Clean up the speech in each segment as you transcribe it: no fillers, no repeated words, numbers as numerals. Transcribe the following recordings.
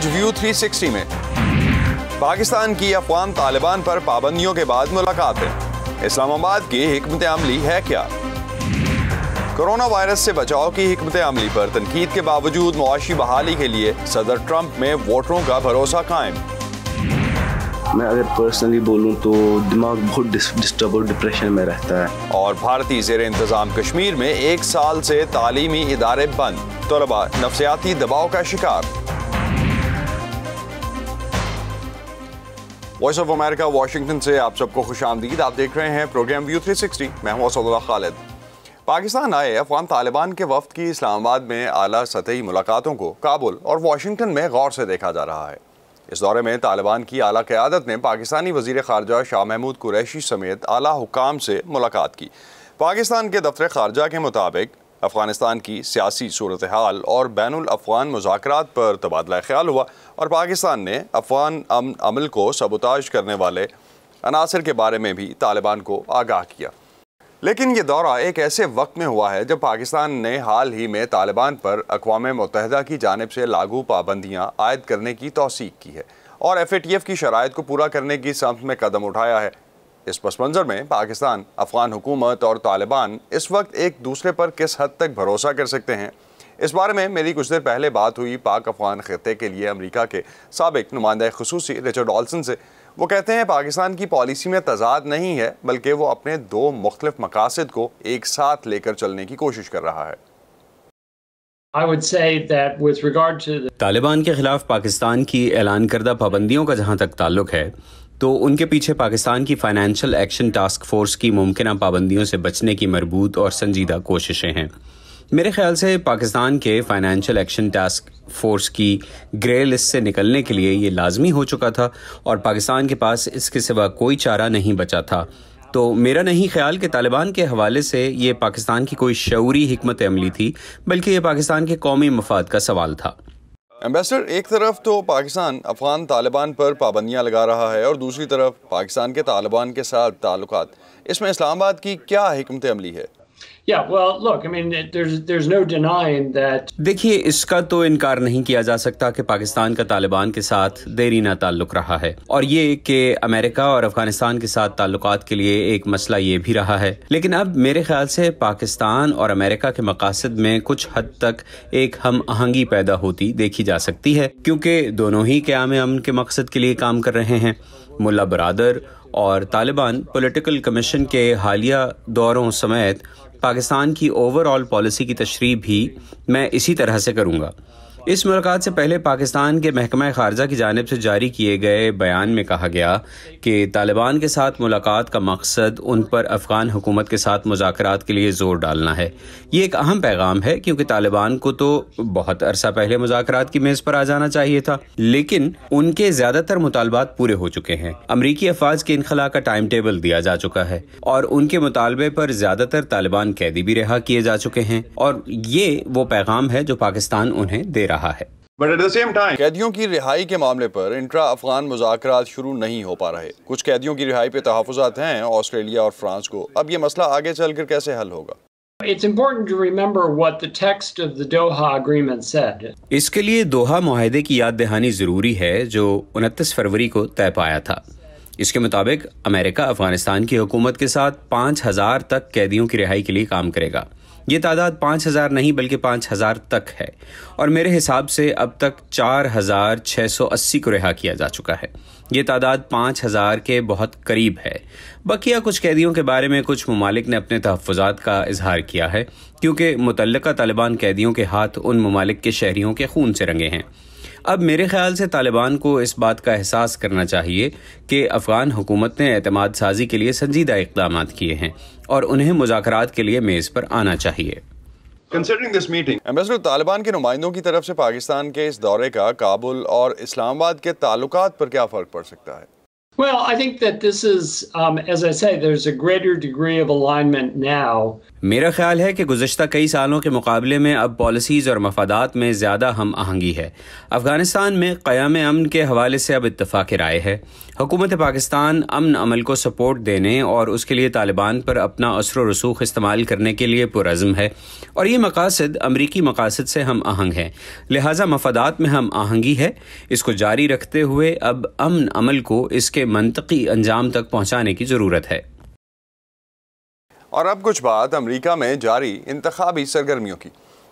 آج ویو 360 میں پاکستان کی افغان طالبان پر پابندیوں کے بعد ملاقات ہے۔ اسلام آباد کی حکمت عملی ہے کیا؟ کرونا وائرس سے بچاؤ کی حکمت عملی پر تنقید کے باوجود معاشی بحالی کے لیے صدر ٹرمپ میں ووٹروں کا بھروسہ قائم۔ میں اگر پرسنلی بولوں تو دماغ بہت ڈسٹرب اور ڈپریشن میں رہتا ہے۔ اور بھارتی زیر انتظام کشمیر میں 1 سال سے تعلیمی ادارے بند، طلباء نفسیاتی دباؤ کا شکار۔ وائس آف امریکہ واشنگٹن سے آپ سب کو خوش آمدید۔ آپ دیکھ رہے ہیں پروگرام ویو 360۔ میں ہوں اسد اللہ خالد۔ پاکستان آئے افغان طالبان کے وفد کی اسلام آباد میں اعلیٰ سطحی ملاقاتوں کو کابل اور واشنگٹن میں غور سے دیکھا جا رہا ہے۔ اس دورے میں طالبان کی اعلیٰ قیادت نے پاکستانی وزیر خارجہ شاہ محمود قریشی سمیت اعلیٰ حکام سے ملاقات کی۔ پاکستان کے دفتر خارجہ کے مطابق افغانستان کی سیاسی صورتحال اور بین الافغان مذاکرات پر تبادلہ خیال ہوا اور پاکستان نے افغان امن عمل کو سبوتاژ کرنے والے عناصر کے بارے میں بھی طالبان کو آگاہ کیا۔ لیکن یہ دورہ ایک ایسے وقت میں ہوا ہے جب پاکستان نے حال ہی میں طالبان پر اقوام متحدہ کی جانب سے لاگو پابندیاں عائد کرنے کی توثیق کی ہے اور FATF کی شرائط کو پورا کرنے کی سمت میں قدم اٹھایا ہے۔ اس پس منظر میں پاکستان، افغان حکومت اور طالبان اس وقت ایک دوسرے پر کس حد تک بھروسہ کر سکتے ہیں، اس بارے میں میری کچھ دیر پہلے بات ہوئی پاک افغان خطے کے لیے امریکہ کے سابق نمائندہ خصوصی رچرڈ آلسن سے۔ وہ کہتے ہیں پاکستان کی پالیسی میں تضاد نہیں ہے، بلکہ وہ اپنے 2 مختلف مقاصد کو ایک ساتھ لے کر چلنے کی کوشش کر رہا ہے۔ طالبان کے خلاف پاکستان کی اعلان کردہ پابندیوں کا جہاں تک تعلق ہے تو ان کے پیچھے پاکستان کی فائنینشل ایکشن ٹاسک فورس کی ممکنہ پابندیوں سے بچنے کی مربوط اور سنجیدہ کوششیں ہیں۔ میرے خیال سے پاکستان کے فائنینشل ایکشن ٹاسک فورس کی گرے لسٹ سے نکلنے کے لیے یہ لازمی ہو چکا تھا اور پاکستان کے پاس اس کے سوا کوئی چارہ نہیں بچا تھا۔ تو میرا نہیں خیال کہ طالبان کے حوالے سے یہ پاکستان کی کوئی شعوری حکمت عملی تھی، بلکہ یہ پاکستان کے قومی مفاد کا سوال تھا۔ ایمبیسڈر، ایک طرف تو پاکستان افغان طالبان پر پابندیاں لگا رہا ہے اور دوسری طرف پاکستان کے طالبان کے ساتھ تعلقات، اس میں اسلام آباد کی کیا حکمت عملی ہے؟ دیکھیے، اس کا تو انکار نہیں کیا جا سکتا کہ پاکستان کا طالبان کے ساتھ دیرینہ تعلق رہا ہے، اور یہ کہ امریکہ اور افغانستان کے ساتھ تعلقات کے لیے ایک مسئلہ یہ بھی رہا ہے۔ لیکن اب میرے خیال سے پاکستان اور امریکہ کے مقاصد میں کچھ حد تک ایک ہم آہنگی پیدا ہوتی دیکھی جا سکتی ہے، کیونکہ دونوں ہی قیام امن کے مقصد کے لیے کام کر رہے ہیں۔ ملا برادر اور طالبان پولیٹیکل کمیشن کے حالیہ دوروں سمیت پاکستان کی اوور آل پالیسی کی تشریح بھی میں اسی طرح سے کروں گا۔ اس ملاقات سے پہلے پاکستان کے محکمہ خارجہ کی جانب سے جاری کیے گئے بیان میں کہا گیا کہ طالبان کے ساتھ ملاقات کا مقصد ان پر افغان حکومت کے ساتھ مذاکرات کے لیے زور ڈالنا ہے۔ یہ ایک اہم پیغام ہے، کیونکہ طالبان کو تو بہت عرصہ پہلے مذاکرات کی میز پر آ جانا چاہیے تھا، لیکن ان کے زیادہ تر مطالبات پورے ہو چکے ہیں۔ امریکی افواج کے انخلاء کا ٹائم ٹیبل دیا جا چکا ہے اور ان کے مطالبے پر زیادہ تر طالبان قیدی بھی رہا کیے جا چکے ہیں، اور یہ وہ پیغام ہے جو پاکستان انہیں دے رہا ہے۔ But at the same time, قیدیوں کی رہائی کے معاملے پر انٹرا افغان مذاکرات شروع نہیں ہو پا رہے۔ کچھ قیدیوں کی رہائی پہ تحفظات ہیں آسٹریلیا اور فرانس کو۔ اب یہ مسئلہ آگے چل کر کیسے حل ہوگا؟ It's important to remember what the text of the Doha agreement said. اس کے لیے دوحہ معاہدے کی یاد دہانی ضروری ہے جو 29 فروری کو طے پایا تھا۔ اس کے مطابق امریکہ افغانستان کی حکومت کے ساتھ 5000 تک قیدیوں کی رہائی کے لیے کام کرے گا۔ یہ تعداد 5000 نہیں بلکہ 5000 تک ہے، اور میرے حساب سے اب تک 4680 کو رہا کیا جا چکا ہے۔ یہ تعداد 5000 کے بہت قریب ہے۔ بقیہ کچھ قیدیوں کے بارے میں کچھ ممالک نے اپنے تحفظات کا اظہار کیا ہے، کیونکہ متعلقہ طالبان قیدیوں کے ہاتھ ان ممالک کے شہریوں کے خون سے رنگے ہیں۔ اب میرے خیال سے طالبان کو اس بات کا احساس کرنا چاہیے کہ افغان حکومت نے اعتماد سازی کے لیے سنجیدہ اقدامات کیے ہیں اور انہیں مذاکرات کے لیے میز پر آنا چاہیے۔ Considering this meeting, ambassador, Taliban کے نمائندوں کی طرف سے پاکستان کے اس دورے کا کابل اور اسلام آباد کے تعلقات پر کیا فرق پڑ سکتا ہے؟ Well, I think that this is, as I say, there's a greater degree of alignment now. میرا خیال ہے کہ گزشتہ کئی سالوں کے مقابلے میں اب پالیسیز اور مفادات میں زیادہ ہم آہنگی ہے۔ افغانستان میں قیام امن کے حوالے سے اب اتفاق رائے ہے۔ حکومت پاکستان امن عمل کو سپورٹ دینے اور اس کے لیے طالبان پر اپنا اثر و رسوخ استعمال کرنے کے لیے پرعزم ہے، اور یہ مقاصد امریکی مقاصد سے ہم آہنگ ہیں، لہٰذا مفادات میں ہم آہنگی ہے۔ اس کو جاری رکھتے ہوئے اب امن عمل کو اس کے منطقی انجام تک پہنچانے کی ضرورت ہے۔ اور اب کچھ بات امریکہ میں جاری انتخابی سرگرمیوں کی۔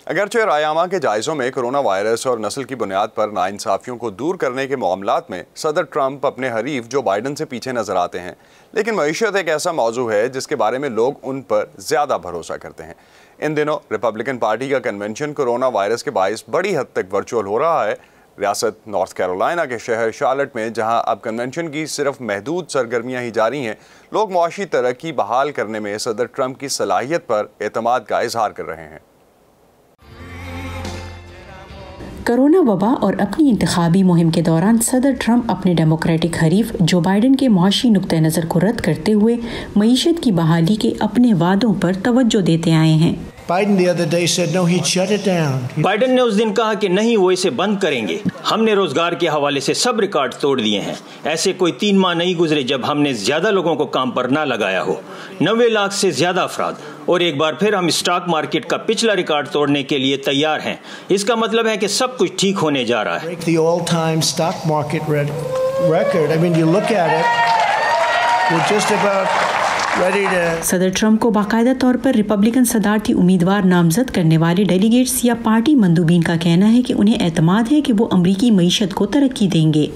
اگرچہ رائے عامہ کے جائزوں میں کرونا وائرس اور نسل کی بنیاد پر ناانصافیوں کو دور کرنے کے معاملات میں صدر ٹرمپ اپنے حریف جو بائیڈن سے پیچھے نظر آتے ہیں، لیکن معیشت ایک ایسا موضوع ہے جس کے بارے میں لوگ ان پر زیادہ بھروسہ کرتے ہیں۔ ان دنوں ریپبلکن پارٹی کا کنونشن کرونا وائرس کے باعث بڑی حد تک ورچوئل ہو رہا ہے۔ ریاست نارتھ کیرولائنا کے شہر شارلٹ میں، جہاں اب کنونشن کی صرف محدود سرگرمیاں ہی جاری ہیں، لوگ معاشی ترقی بحال کرنے میں صدر ٹرمپ کی صلاحیت پر اعتماد کا اظہار کر رہے ہیں۔ کرونا وبا اور اپنی انتخابی مہم کے دوران صدر ٹرمپ اپنے ڈیموکریٹک حریف جو بائیڈن کے معاشی نقطہ نظر کو رد کرتے ہوئے معیشت کی بحالی کے اپنے وعدوں پر توجہ دیتے آئے ہیں۔ بائیڈن نے اس دن کہا کہ نہیں، وہ اسے بند کریں گے۔ ہم نے روزگار کے حوالے سے سب ریکارڈ توڑ دیے ہیں۔ ایسے کوئی 3 ماہ نہیں گزرے جب ہم نے زیادہ لوگوں کو کام پر نہ لگایا ہو، 90 لاکھ سے زیادہ افراد، اور ایک بار پھر ہم اسٹاک مارکیٹ کا پچھلا ریکارڈ توڑنے کے لیے تیار ہیں۔ اس کا مطلب ہے کہ سب کچھ ٹھیک ہونے جا رہا ہے۔ صدر ٹرمپ کو باقاعدہ طور پر ریپبلکن صدارتی امیدوار نامزد کرنے والے ڈیلیگیٹس یا پارٹی مندوبین کا کہنا ہے کہ انہیں اعتماد ہے کہ وہ امریکی معیشت کو ترقی دیں گے۔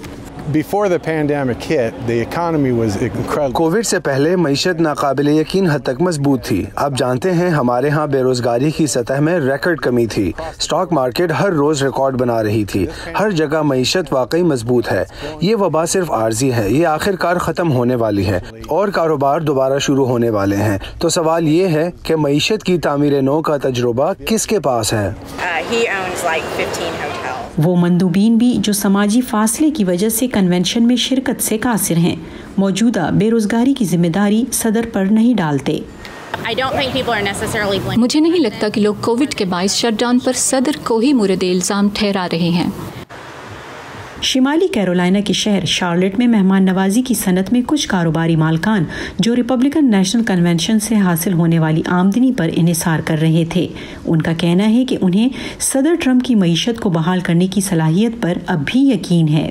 کووڈ سے پہلے معیشت ناقابل یقین حد تک مضبوط تھی۔ آپ جانتے ہیں ہمارے ہاں بے روزگاری کی سطح میں ریکارڈ کمی تھی، اسٹاک مارکیٹ ہر روز ریکارڈ بنا رہی تھی، ہر جگہ معیشت واقعی مضبوط ہے۔ یہ وبا صرف عارضی ہے، یہ آخر کار ختم ہونے والی ہے اور کاروبار دوبارہ شروع ہونے والے ہیں۔ تو سوال یہ ہے کہ معیشت کی تعمیر نو کا تجربہ کس کے پاس ہے؟ وہ مندوبین بھی جو سماجی فاصلے کی وجہ سے کنونشن میں شرکت سے قاصر ہیں، موجودہ بے روزگاری کی ذمہ داری صدر پر نہیں ڈالتے۔ مجھے نہیں لگتا کہ لوگ کووڈ کے باعث شٹ ڈاؤن پر صدر کو ہی مورد الزام ٹھہرا رہے ہیں۔ شمالی کیرولائنا کے شہر شارلٹ میں مہمان نوازی کی صنعت میں کچھ کاروباری مالکان جو ریپبلکن نیشنل کنونشن سے حاصل ہونے والی آمدنی پر انحصار کر رہے تھے، ان کا کہنا ہے کہ انہیں صدر ٹرمپ کی معیشت کو بحال کرنے کی صلاحیت پر اب بھی یقین ہے۔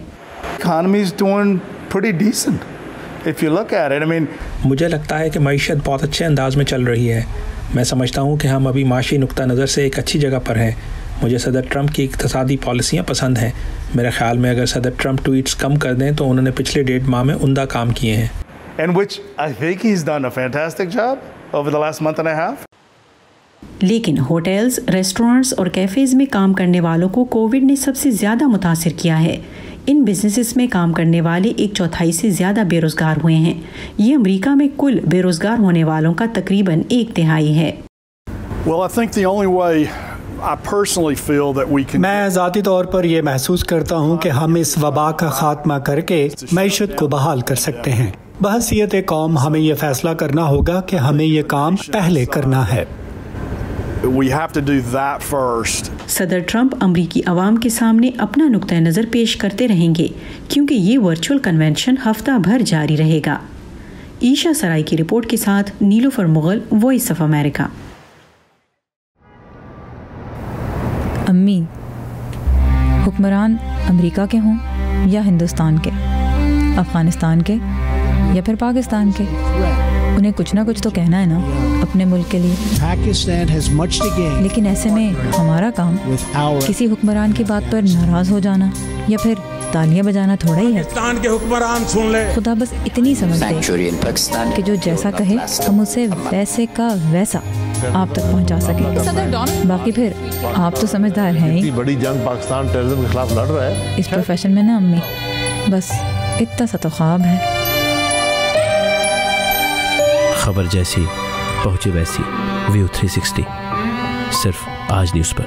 مجھے لگتا ہے کہ معیشت بہت اچھے انداز میں چل رہی ہے۔ میں سمجھتا ہوں کہ ہم ابھی معاشی نقطہ نظر سے ایک اچھی جگہ پر ہیں۔ مجھے صدر ٹرمپ کی اقتصادی پالیسیاں پسند ہیں۔ میرے خیال میں اگر صدر ٹرمپ ٹویٹس کم کر دیں تو انہوں نے پچھلے 1.5 ماہ میں عمدہ کام کیے ہیں۔ لیکن ہوٹلز، ریسٹورانٹس اور کیفیز میں کام کرنے والوں کو کووڈ نے سب سے زیادہ متاثر کیا ہے۔ ان بزنسز میں کام کرنے والے 1/4 سے زیادہ بے روزگار ہوئے ہیں۔ یہ امریکہ میں کل بے روزگار ہونے والوں کا تقریباً 1/3 ہے۔ میں ذاتی طور پر یہ محسوس کرتا ہوں کہ ہم اس وبا کا خاتمہ کر کے معیشت کو بحال کر سکتے ہیں۔ بحیثیت قوم ہمیں یہ فیصلہ کرنا ہوگا کہ ہمیں یہ کام پہلے کرنا ہے۔ صدر ٹرمپ امریکی عوام کے سامنے اپنا نقطہ نظر پیش کرتے رہیں گے کیونکہ یہ ورچوئل کنونشن ہفتہ بھر جاری رہے گا۔ عیشا سرائی کی رپورٹ کے ساتھ نیلوفر مغل، وائس آف امریکہ۔ امی، حکمران امریکہ کے ہوں یا ہندوستان کے، افغانستان کے یا پھر پاکستان کے، انہیں کچھ نہ کچھ تو کہنا ہے نا اپنے ملک کے لیے۔ لیکن ایسے میں ہمارا کام کسی حکمران کی بات پر ناراض ہو جانا یا پھر تالیاں بجانا تھوڑا ہی ہے۔ خدا بس اتنی سمجھ دے کہ جو جیسا کہے ہم اسے ویسے کا ویسا آپ تک پہنچا سکیں۔ باقی پھر آپ تو سمجھدار ہیں ہی۔ بڑی جنگ پاکستان ٹیررزم کے خلاف لڑ رہا ہے اس پروفیشن میں نا امی، بس اتنا سا تو خواب ہے۔ خبر جیسی پہنچی ویسی، ویو 360 صرف آج news per.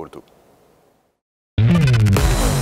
urdu।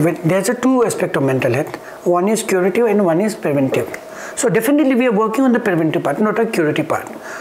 There's a two aspect of mental health. One is curative and one is preventive. So definitely we are working on the preventive part, not a curative part.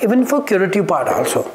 even for curative part also.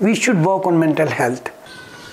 we should work on mental health.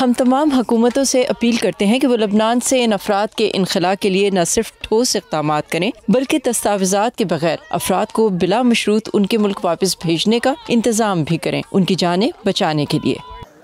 ہم تمام حکومتوں سے appeal کرتے ہیں کہ وہ لبنان سے ان افراد کے انخلاء کے لیے نہ صرف ٹھوس اقدامات کریں بلکہ دستاویزات کے بغیر افراد کو بلا مشروط ان کے ملک واپس بھیجنے کا انتظام بھی کریں ان کی جانیں بچانے کے لیے۔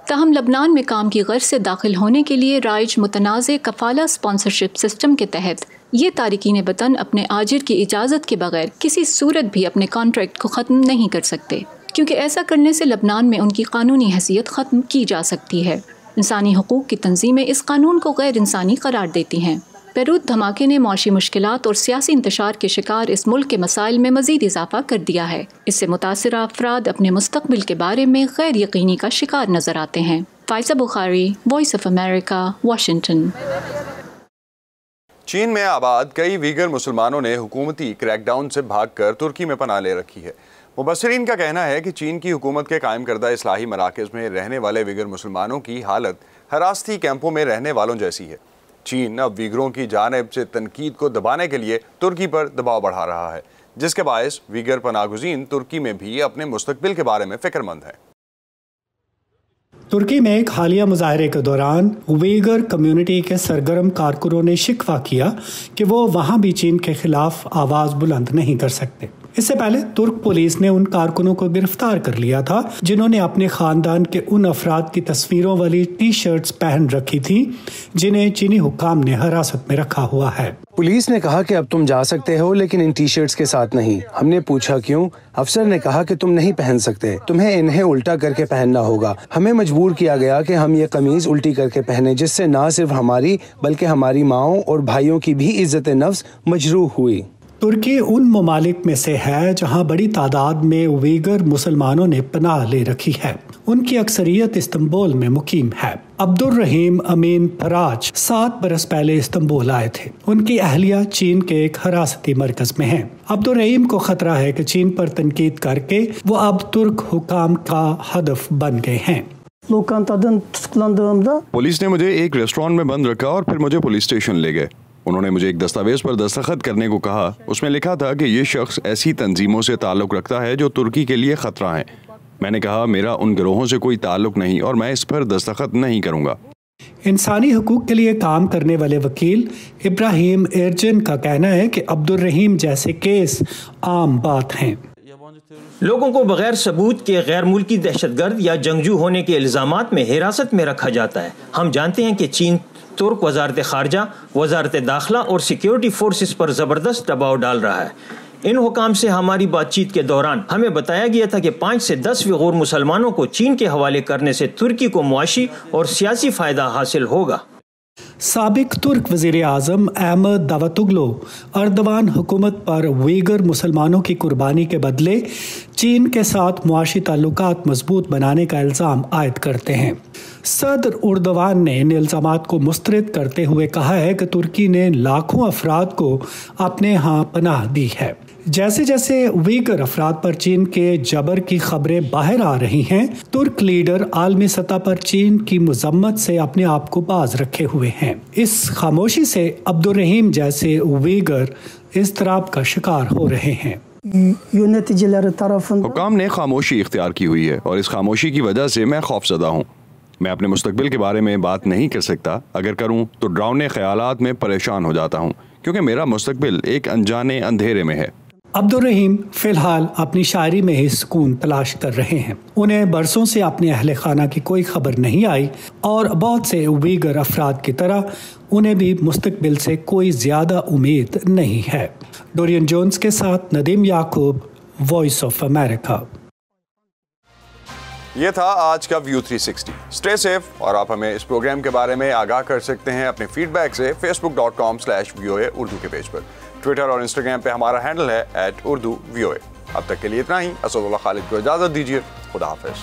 تاہم لبنان میں کام کی غرض سے داخل ہونے کے لیے رائج متنازع کفالہ اسپانسرشپ سسٹم کے تحت یہ تارکین وطن اپنے آجر کی اجازت کے بغیر کسی صورت بھی اپنے کانٹریکٹ کو ختم نہیں کر سکتے، کیونکہ ایسا کرنے سے لبنان میں ان کی قانونی حیثیت ختم کی جا سکتی ہے۔ انسانی حقوق کی تنظیمیں اس قانون کو غیر انسانی قرار دیتی ہیں۔ بیروت دھماکے نے معاشی مشکلات اور سیاسی انتشار کے شکار اس ملک کے مسائل میں مزید اضافہ کر دیا ہے۔ اس سے متاثرہ افراد اپنے مستقبل کے بارے میں غیر یقینی کا شکار نظر آتے ہیں۔ فائزہ بخاری، وائس آف امریکہ، واشنگٹن۔ چین میں آباد کئی ویگر مسلمانوں نے حکومتی کریک ڈاؤن سے بھاگ کر ترکی میں پناہ لے رکھی ہے۔ مبصرین کا کہنا ہے کہ چین کی حکومت کے قائم کردہ اصلاحی مراکز میں رہنے والے ویگر مسلمانوں کی حالت حراستی کیمپوں میں رہنے والوں جیسی ہے۔ چین اب ویگروں کی جانب سے تنقید کو دبانے کے لیے ترکی پر دباؤ بڑھا رہا ہے، جس کے باعث ویگر پناہ گزین ترکی میں بھی اپنے مستقبل کے بارے میں فکر مند ہیں۔ ترکی میں ایک حالیہ مظاہرے کے دوران ویگر کمیونٹی کے سرگرم کارکنوں نے شکوہ کیا کہ وہ وہاں بھی چین کے خلاف آواز بلند نہیں کر سکتے۔ اس سے پہلے ترک پولیس نے ان کارکنوں کو گرفتار کر لیا تھا جنہوں نے اپنے خاندان کے ان افراد کی تصویروں والی ٹی شرٹس پہن رکھی تھی جنہیں چینی حکام نے حراست میں رکھا ہوا ہے۔ پولیس نے کہا کہ اب تم جا سکتے ہو لیکن ان ٹی شرٹس کے ساتھ نہیں۔ ہم نے پوچھا کیوں؟ افسر نے کہا کہ تم نہیں پہن سکتے، تمہیں انہیں الٹا کر کے پہننا ہوگا۔ ہمیں مجبور کیا گیا کہ ہم یہ قمیض الٹی کر کے پہنے، جس سے نہ صرف ہماری بلکہ ہماری ماؤں اور بھائیوں کی بھی عزت نفس مجروح ہوئی۔ ترکی ان ممالک میں سے ہے جہاں بڑی تعداد میں ویگر مسلمانوں نے پناہ لے رکھی ہے۔ ان کی اکثریت استنبول میں مقیم ہے۔ عبد الرحیم امین فراج 7 برس پہلے استنبول آئے تھے۔ ان کی اہلیہ چین کے ایک حراستی مرکز میں ہیں۔ عبد الرحیم کو خطرہ ہے کہ چین پر تنقید کر کے وہ اب ترک حکام کا ہدف بن گئے ہیں۔ پولیس نے مجھے ایک ریسٹورانٹ میں بند رکھا اور پھر مجھے پولیس اسٹیشن لے گئے۔ انہوں نے مجھے ایک دستاویز پر دستخط کرنے کو کہا۔ اس میں لکھا تھا کہ یہ شخص ایسی تنظیموں سے تعلق رکھتا ہے جو ترکی کے لیے خطرہ ہیں۔ میں نے کہا میرا ان گروہوں سے کوئی تعلق نہیں اور میں اس پر دستخط نہیں کروں گا۔ انسانی حقوق کے لیے کام کرنے والے وکیل ابراہیم ایرجن کا کہنا ہے کہ عبد الرحیم جیسے کیس عام بات ہیں۔ لوگوں کو بغیر ثبوت کے غیر ملکی دہشت گرد یا جنگجو ہونے کے الزامات میں حراست میں رکھا جاتا ہے۔ ہم جانتے ہیں کہ چین ترک وزارت خارجہ، وزارت داخلہ اور سیکیورٹی فورسز پر زبردست دباؤ ڈال رہا ہے۔ ان حکام سے ہماری بات چیت کے دوران ہمیں بتایا گیا تھا کہ 5 سے 10 ویغور مسلمانوں کو چین کے حوالے کرنے سے ترکی کو معاشی اور سیاسی فائدہ حاصل ہوگا۔ سابق ترک وزیر اعظم احمد داوتوگلو اردوان حکومت پر ویگر مسلمانوں کی قربانی کے بدلے چین کے ساتھ معاشی تعلقات مضبوط بنانے کا الزام عائد کرتے ہیں۔ صدر اردوان نے ان الزامات کو مسترد کرتے ہوئے کہا ہے کہ ترکی نے لاکھوں افراد کو اپنے ہاں پناہ دی ہے۔ جیسے جیسے ویگر افراد پر چین کے جبر کی خبریں باہر آ رہی ہیں، ترک لیڈر عالمی سطح پر چین کی مذمت سے اپنے آپ کو باز رکھے ہوئے ہیں۔ اس خاموشی سے عبد الرحیم جیسے ویگر اضطراب کا شکار ہو رہے ہیں۔ حکام نے خاموشی اختیار کی ہوئی ہے اور اس خاموشی کی وجہ سے میں خوفزدہ ہوں۔ میں اپنے مستقبل کے بارے میں بات نہیں کر سکتا، اگر کروں تو ڈراؤنے خیالات میں پریشان ہو جاتا ہوں کیونکہ میرا مستقبل ایک انجانے اندھیرے میں ہے۔ عبد الرحیم فی الحال اپنی شاعری میں ہی سکون تلاش کر رہے ہیں۔ انہیں برسوں سے اپنے اہل خانہ کی کوئی خبر نہیں آئی اور بہت سے ویگر افراد کی طرح انہیں بھی مستقبل سے کوئی زیادہ امید نہیں ہے۔ ڈورین جونز کے ساتھ ندیم یعقوب، وائس آف امریکہ۔ یہ تھا آج کا ویو 360۔ اسٹے سیف اور آپ ہمیں اس پروگرام کے بارے میں آگاہ کر سکتے ہیں اپنے فیڈ بیک سے facebook.com/VOA اردو کے پیج پر۔ ٹویٹر اور انسٹاگرام پہ ہمارا ہینڈل ہے @urduvoa۔ اب تک کے لیے اتنا ہی۔ اسد اللہ خالد کو اجازت دیجیے۔ خدا حافظ۔